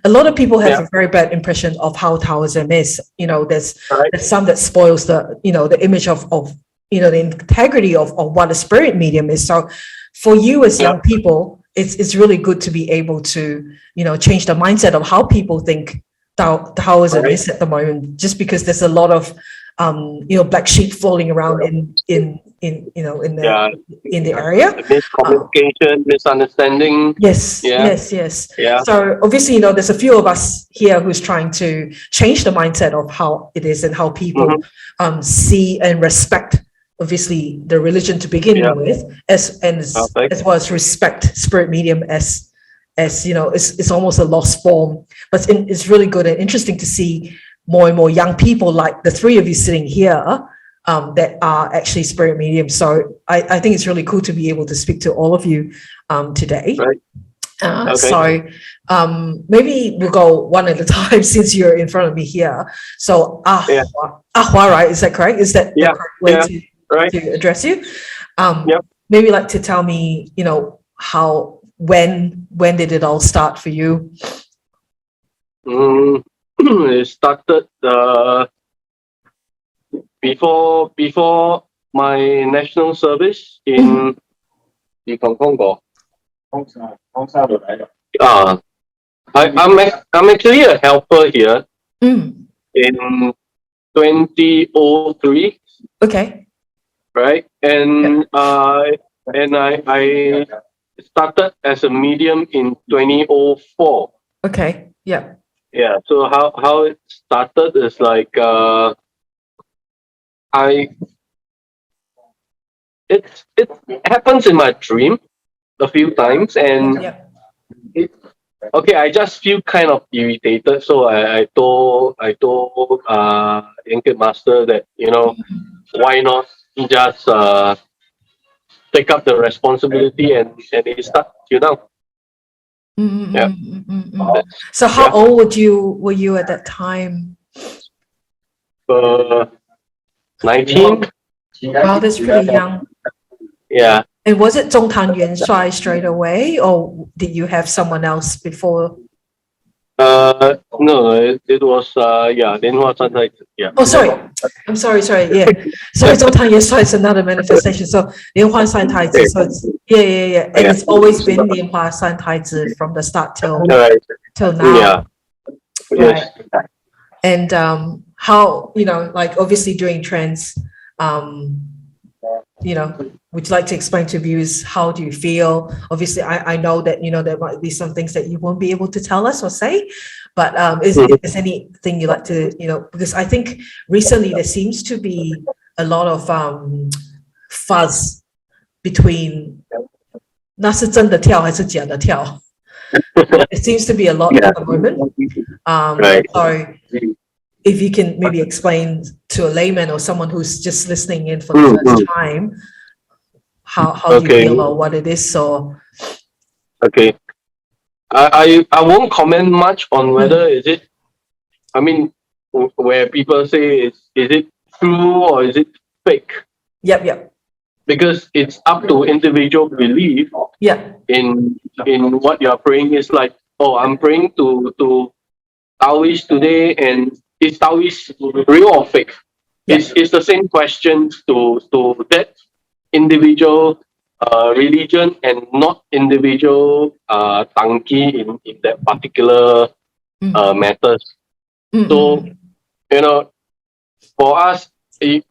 a lot of people have a very bad impression of how Taoism is. There's some that spoils the image of the integrity of what a spirit medium is. So for you as young people, it's really good to be able to change the mindset of how people think Taoism is at the moment, just because there's a lot of black sheep falling around in the area. Miscommunication, misunderstanding. Yes. Yeah. So obviously, there's a few of us here who's trying to change the mindset of how it is and how people see and respect, obviously, the religion to begin with, as well as respect spirit medium as it's almost a lost form. But it's really good and interesting to see more and more young people like the three of you sitting here that are actually spirit mediums. So I think it's really cool to be able to speak to all of you today. Right. So maybe we'll go one at a time since you're in front of me here. So Ahua, right? Is that correct? Is that the correct way to address you? Maybe like to tell me, how when did it all start for you? It started before my national service in Congo. I'm actually a helper here in 2003. Okay. Right, and I started as a medium in 2004. Okay. Yeah. Yeah. So how it started is like it happens in my dream a few times, and I just feel kind of irritated. So I told Engkiat Master that why not just take up the responsibility and it starts So how old were you at that time? 19. Wow, that's pretty young. Yeah. And was it 中坛元帅 straight away, or did you have someone else before? No, it was 莲花三太子. Yeah. Oh, sorry. I'm sorry. Yeah. Sorry, 中坛元帅 is another manifestation. So 莲花三太子. So it's yeah. And it's always been 莲花三太子 from the start till now. Yeah. Right. And how, like obviously during trance, would you like to explain to viewers, how do you feel? Obviously, I know that, there might be some things that you won't be able to tell us or say, but is anything you like to, because I think recently there seems to be a lot of fuzz between 那是真的跳还是假的跳? It seems to be a lot at the moment. So if you can maybe explain to a layman or someone who's just listening in for the first time, how you feel or what it is. So I won't comment much on whether is it, where people say is it true or is it fake? Yep. Because it's up to individual belief. In what you're praying. Is like, I'm praying to Taoist today, and is Taoist real or fake? It's the same question to that individual religion and not individual TANGKI in that particular matters. So for us, you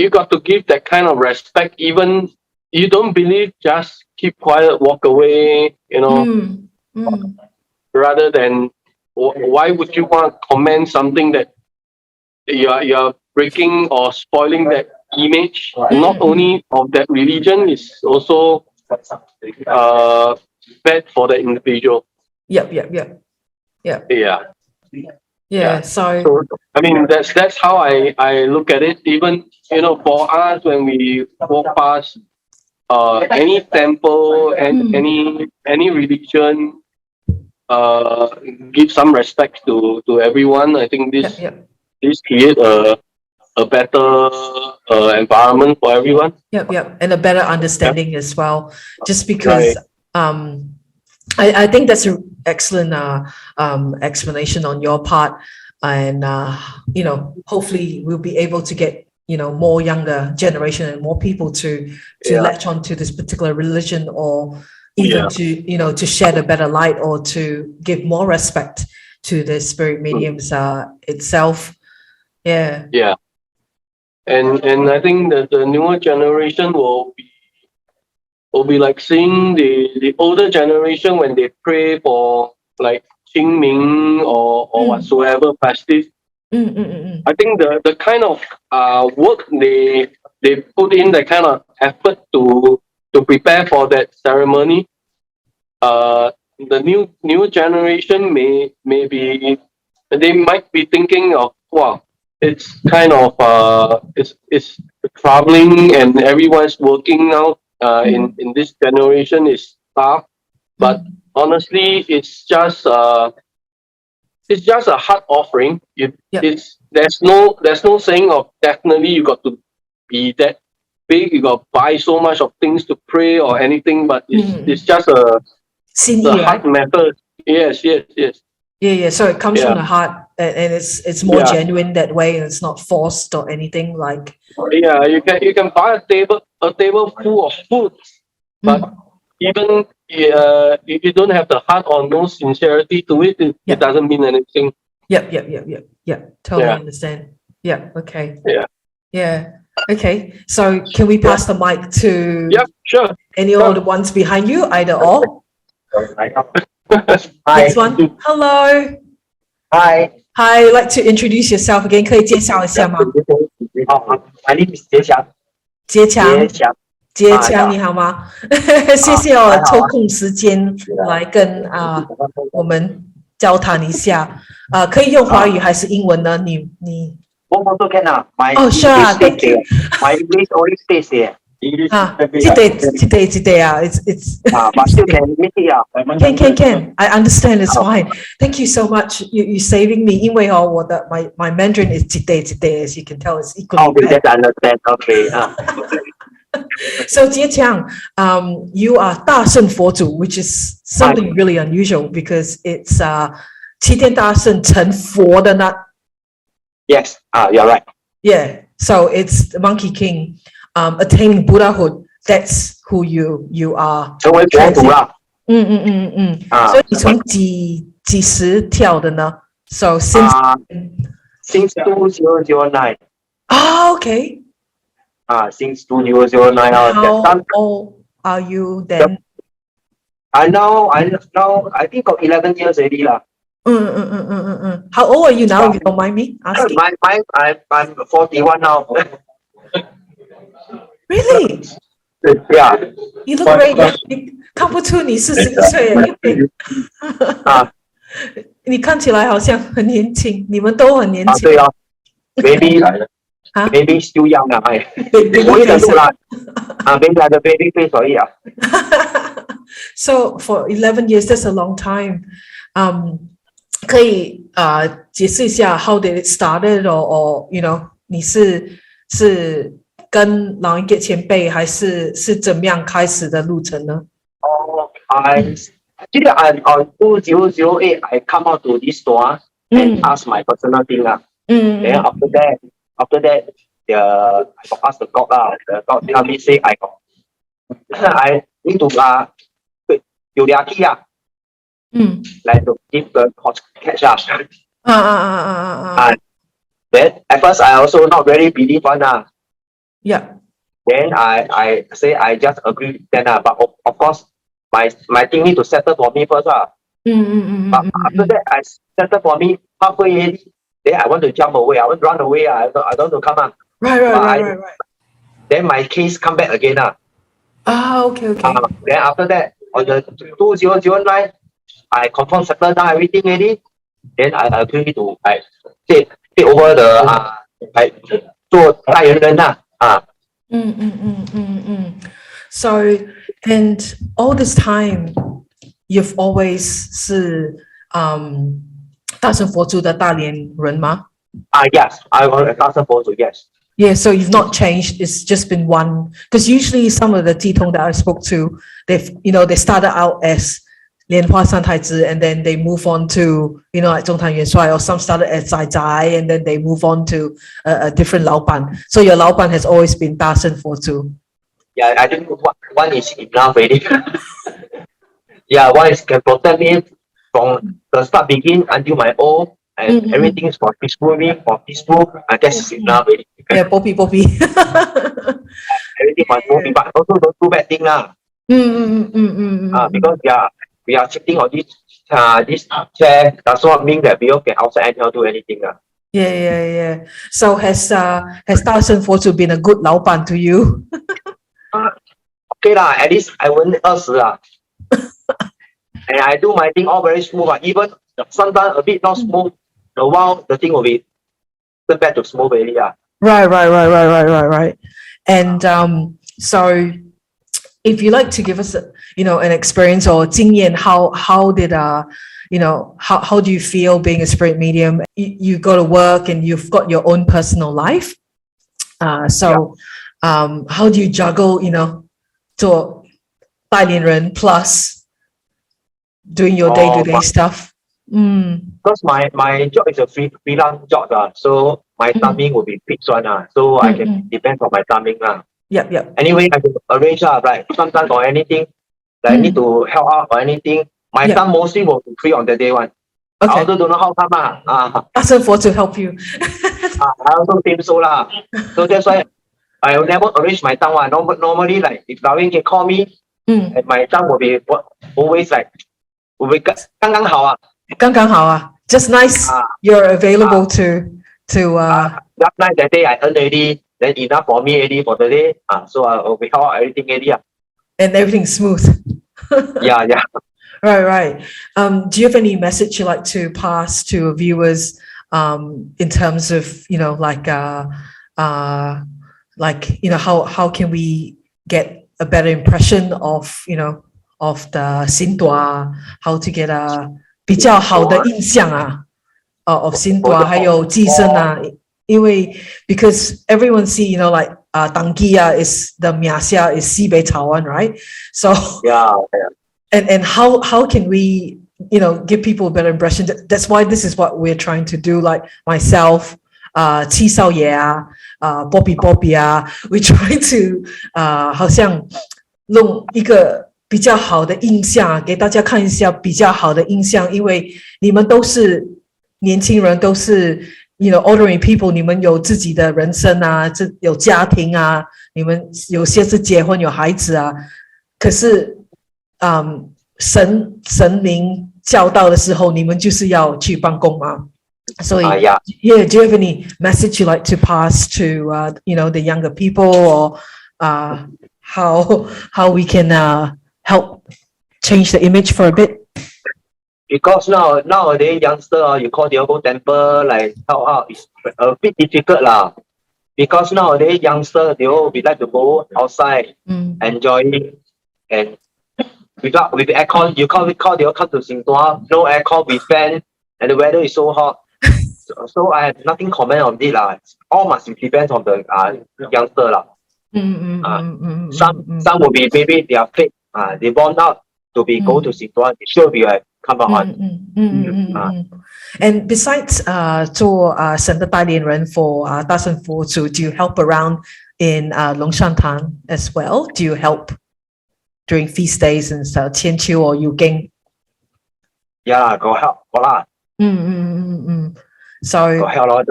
got to give that kind of respect. Even you don't believe, just keep quiet, walk away. Rather than why would you want to comment something that you're breaking or spoiling that image, not only of that religion, is also bad for the individual. Yep. So that's how I look at it. Even for us, when we walk past any temple and any religion, give some respect to everyone. I think this create a better environment for everyone. And a better understanding as well. Just because I think that's an excellent explanation on your part, and hopefully we'll be able to get more younger generation and more people to latch on to this particular religion, or even to shed a better light, or to give more respect to the spirit mediums itself. And I think that the newer generation will be like seeing the older generation when they pray for like Qingming or whatsoever festive. I think the kind of work they put in, the kind of effort to prepare for that ceremony, the new generation may be, they might be thinking of, wow, it's kind of it's traveling and everyone's working now in this generation is tough, but honestly it's just a heart offering. There's no saying of definitely you got to be that big, you got to buy so much of things to pray or anything, but it's just a heart method. Yes. So it comes from the heart, and it's more genuine that way, and it's not forced or anything like. You can buy a table full of food, but even if you don't have the heart or no sincerity to it, it doesn't mean anything. Totally understand. Okay. Okay, so can we pass the mic to any of the ones behind you, either or? Next one. Hello. Hi, I'd like to introduce yourself again. 可以介绍一下吗？ my name is 杰强。杰强，你好吗？谢谢抽空时间来跟我们交谈一下。可以用华语还是英文呢？你 Both also can. My sure, thank you. My English only stays here. Today, it's but still can meet here. Can. I understand, it's fine. Thank you so much. You saving me. 因为my Mandarin is today, as you can tell, it's equally Okay, bad. I understand. Okay. So 杰强, you are 大圣佛祖, which is something really unusual because it's 齐天大圣成佛的那 Yes, you're right. Yeah, so it's the Monkey King attaining Buddhahood. That's who you are. 成为佛祖了。所以你从几时跳的呢？ So since 2009. Okay. Since 2009. How old are you then? I think got 11 years already lah. How old are you now, if you don't mind me asking? I'm 41 now. Really? Yeah. You look very young. 看不出你41岁你看起来好像很年轻，你们都很年轻。对啊 Maybe still young 啊，我有点路啦，maybe like a baby face 而已啊。So for 11 years, that's a long time. 可以解释一下 how did it started, or你是跟老Engkiat前辈还是怎么样开始的路程呢？Actually, on 2008, I come out to this store and ask my personal thing lah. Then after that, I got asked the God lah. The God tell me say I need to 有俩key啊。Like to give the catch up. Then at first I also not very believe one. Then I say I just agree then but of course my thing need to settle for me first But after that I settle for me halfway already. Then I want to jump away. I want to run away. I don't want to come Right. Then my case come back again Okay. Then after that on the 2009. I confirm settle down everything already. Then I agree to take over the 做代言人啦So and all this time you've always 是大圣佛祖的代言人吗？Yes, I was 大圣佛祖 Yes. Yeah, so you've not changed. It's just been one. Because usually some of the Titong that I spoke to, they started out as 莲花三太子 and then they move on to, like 中坛元帅, or some started as Zai Zai and then they move on to a different 老板. So your 老板 has always been 大圣佛祖. Yeah, I think one is enough already. Yeah, one is can protect me from the start begin until my old, and everything is for peaceful and that's enough already. Yeah, Poppy. Everything for Poppy, but also don't do bad thing lah. Because we are sitting on this chair does not mean that we all can outside anyhow do anything lah. Yeah. So has 大圣佛祖 been a good 老板 to you? Okay lah, at least I won't 20啦. And I do my thing all very smooth. Even sometimes a bit not smooth, a while the thing will be turn back to smooth already. Right. And so if you like to give us an experience or 经验, how did how do you feel being a spirit medium? You go to work and you've got your own personal life. So how do you juggle 做代言人 plus doing your day-to-day stuff? Because my job is a freelance job, so my timing will be fixed one, so I can depend on my timing. Yep. Anyway, I can arrange like sometimes or anything, like need to help out or anything. My time mostly will be free on the day one. Okay. I also don't know how come. Ask them for to help you. I also think so lah. So that's why I will never arrange my time one. Normally, like if Lau Engkiat can call me, and my time will be always like will be 刚刚好啊。刚刚好啊. Just nice. You're available to. Last night that day I earned already, then enough for me already for the day. So I will help out everything already. And everything's smooth. Yeah. Right. Do you have any message you like to pass to viewers in terms of how can we get a better impression of of the 心陀, how to get a 比较好的印象of 心陀还有寄生因为 because everyone see TANGKI is the 名下 is 西北草湾, right? So and how can we give people a better impression? That's why this is what we're trying to do, like myself, 七少爷Bobby we try to 好像弄一个比较好的印象给大家看一下比较好的印象，因为你们都是年轻人，都是ordinary people， 你们有自己的人生有家庭你们有些是结婚有孩子可是神明教导的时候，你们就是要去办公嘛。所以do you have any message you like to pass to the younger people, or how we can help change the image for a bit? Because nowadays youngster, you call the go temple like help out is a bit difficult lah. Because nowadays youngster they all like to go outside, enjoying, and with aircon, you call they all come to Singapore, no aircon with fan, and the weather is so hot. So I have nothing comment on it lah. All must depend on the youngster lah. Some will be maybe they are fake. They born out to be go to Singapore, they should be like come on. And besides 做神的代言人 for 大圣佛祖, do you help around in 龙善堂 as well? Do you help during feast days and stuff, 千秋 or 有經? Yeah, go help, go lah. So go help lor.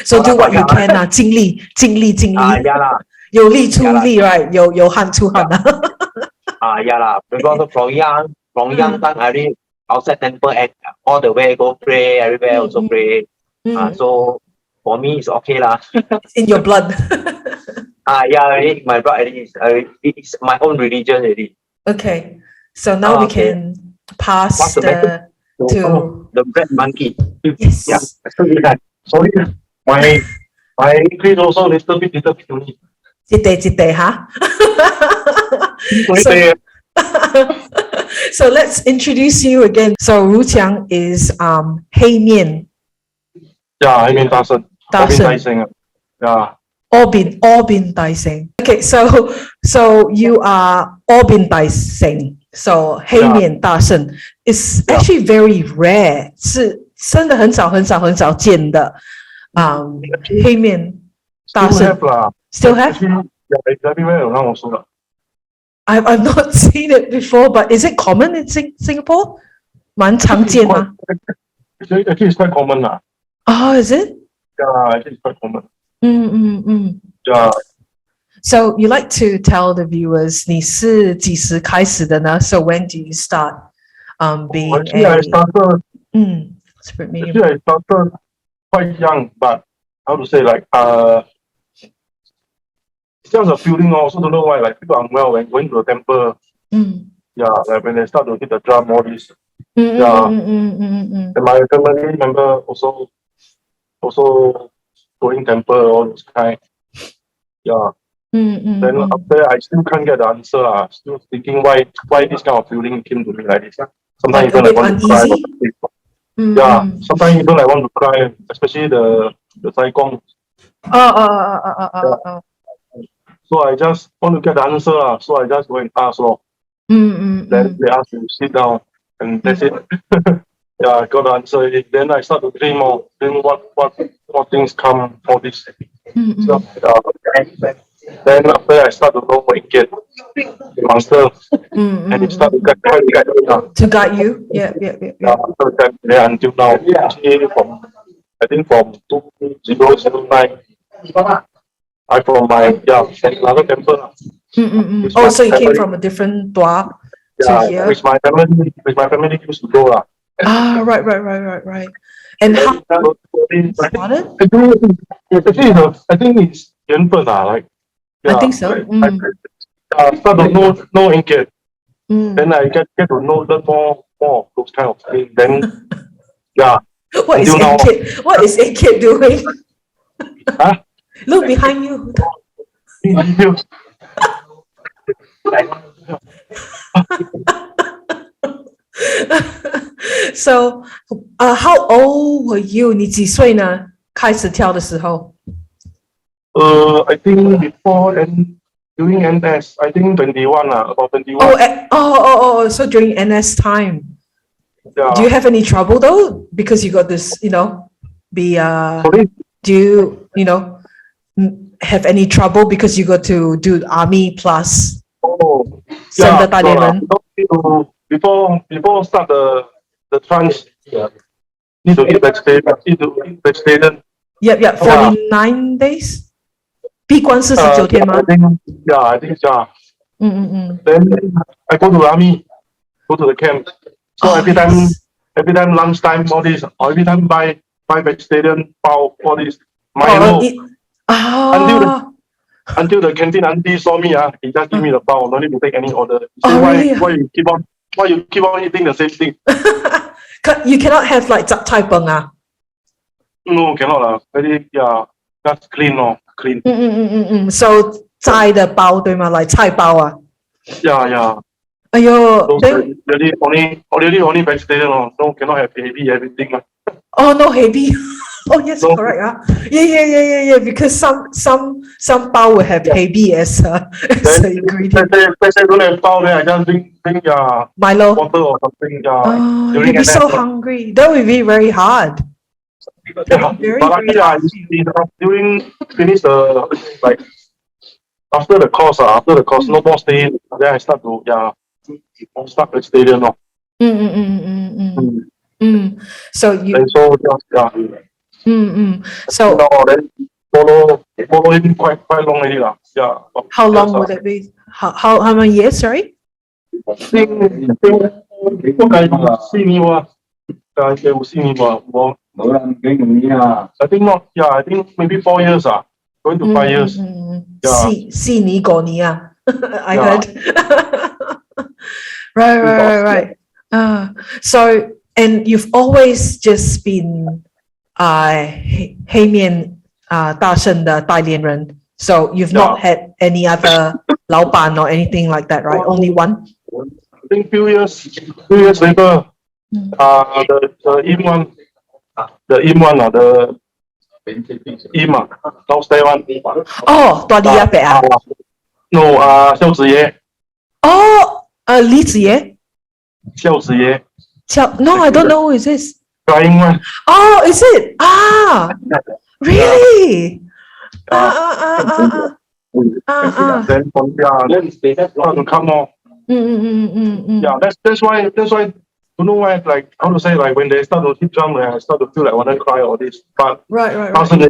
So do what you can 尽力 yeah 啦，有力出力 right, 有汗出汗yeah lah, because from young time I really outside temple and all the way go pray, everywhere also pray. So for me it's okay lah. It's in your blood. Yeah, already my blood already it's my own religion already. Okay, so now we can pass to the red monkey. Yes. Yeah. Sorry, my English also little bit only. 一地So let's introduce you again. So 如强 is 黑面 Yeah, 黑面大圣 Yeah. Orbin 大圣 Okay, so you are Orbin 大圣 So 黑面大圣 is actually very rare. 是真的很少见的。黑面大圣 still have? Yeah, everywhere around also. I've not seen it before, but is it common in Singapore? 蛮常见吗？ Actually, it's quite common lah. Oh, is it? Yeah, actually it's quite common. Yeah. So you like to tell the viewers 你是几时开始的呢? So when do you start being actually, I started quite young, but how to say like it's just a feeling also don't know why like people unwell when going to the temple. Yeah, like when they start to hit the drum, all this. And my family member also going temple, all those kind. Yeah. Then after I still can't get the answer. Still thinking why this kind of feeling came to me like this. Sometimes even I want to cry. Yeah, sometimes even I want to cry, especially the Sai Gong. So I just want to get the answer. So I just go and ask. Then they ask me to sit down, and that's it. Yeah, I got the answer. Then I start to dream more. Then what things come for this. So, then after I start to know Lau Engkiat, the master, and it start to guide you. Yeah. So then until now, actually from 2009, I from my another temple. Oh, so you came from a different dua to here? With my family used to go lah. Right. And how started? I think it's 缘分 like. I think so. Start to know Lau Engkiat. Then I get to know more of those kind of things. Then What is Engkiat? What is Engkiat doing? Look behind you. So, how old were you? 你几岁呢？开始跳的时候？ I think before and during NS, I think 21 about 21. So during NS time. Yeah. Do you have any trouble though? Because you got this, do you, have any trouble because you got to do army plus? Before start the trance, need to eat vegetarian. Yep, 49 days. 闭关49天吗？ I think. Then I go to the army, go to the camp. So every time lunchtime, all this, or every time buy vegetarian bao, all this. Until the canteen auntie saw me, he just give me the bao, no need to take any order. So why you keep on eating the same thing? You cannot have like zap cai peng No, cannot very just clean clean. So 斋的包对吗？ like 菜包啊？ Yeah. 哎呦 really only vegetarian no cannot have heavy everything Oh no heavy. Oh yes, no. Correct. Yeah. Because some bao will have heavy as an ingredient. They say don't have bao, then I just drink Milo water or something. You'll be so hungry. That would be very hard. But luckily, during finish like after the course, no more stay. Then I start to start vegetarian. So you. And so So then follow him quite long already lah. Yeah. How long would it be? How many years? Sorry. I think not. Yeah, I think maybe 4 years. Going to 5 years. I heard. Right. So, and you've always just been 黑面大圣的代言人. So you've not had any other 老板 or anything like that, right? Only one? I think few years later, the Im one, the Im downstairs one. Oh, 大李阿伯啊? No, 孝子爷.李子爷？孝子爷。No, I don't know who is this. Crying one. Oh, is it? Really? Then from start to come on. Yeah, that's why don't know why, like how to say, like when they start to hit drum, I start to feel like I want to cry or this. But right. 大圣爷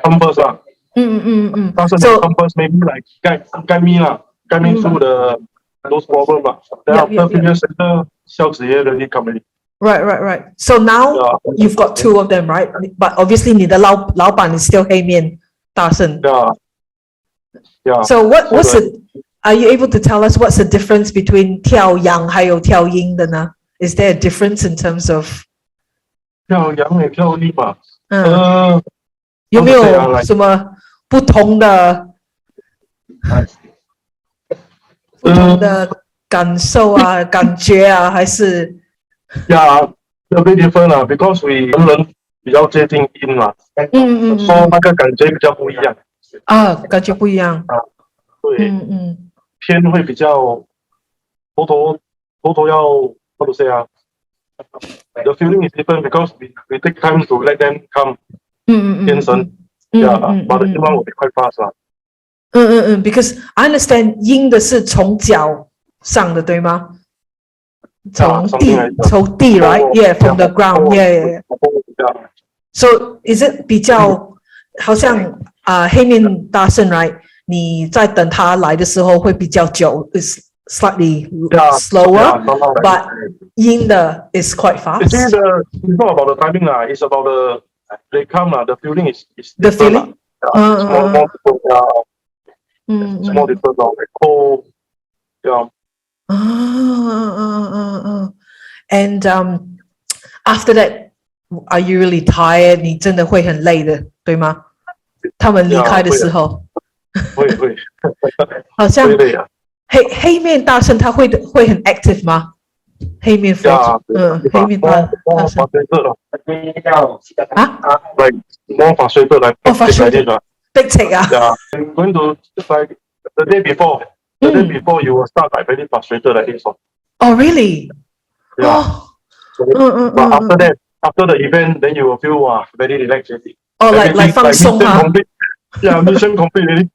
come first 啦。大圣爷 come first, maybe like guide me through those problems 吧。Then after few years later, 孝子爷 really come in. Right. So now you've got two of them, right? But obviously 你的老板 is still 黑面大圣。Yeah. So what's it? Are you able to tell us what's the difference between 跳阳还有跳阴的呢？ Is there a difference in terms of 跳阳也跳阴吧？有没有什么不同的感受啊、感觉啊，还是？Yeah, a bit different 啦 because we 人比较接近阴嘛，说那个感觉比较不一样。感觉不一样。对，天会比较头要 how to say the feeling is different because we take time to let them come 天神but the 阴 one will be quite fast 啦。Because I understand 阴的是从脚上的，对吗？从地 right? Yeah, from the ground. Yeah. So is it 比较好像黑面大圣 right? 你在等他来的时候会比较久 is slightly slower, but 阴的 is quite fast. It's not about the timing lah. It's about they come lah. The feeling is the feeling. Small different lah. Like cold. Yeah. And after that, are you really tired? 你真的会很累的，对吗？他们离开的时候。会好像黑面大圣他会很 active 吗？黑面佛黑面大圣like more frustrated like big take Yeah, I'm going to just like the day before you will start like very frustrated like this. Oh really? Yeah. But after the event, then you will feel very relaxed. Oh, like 放松啊。Yeah, mission complete.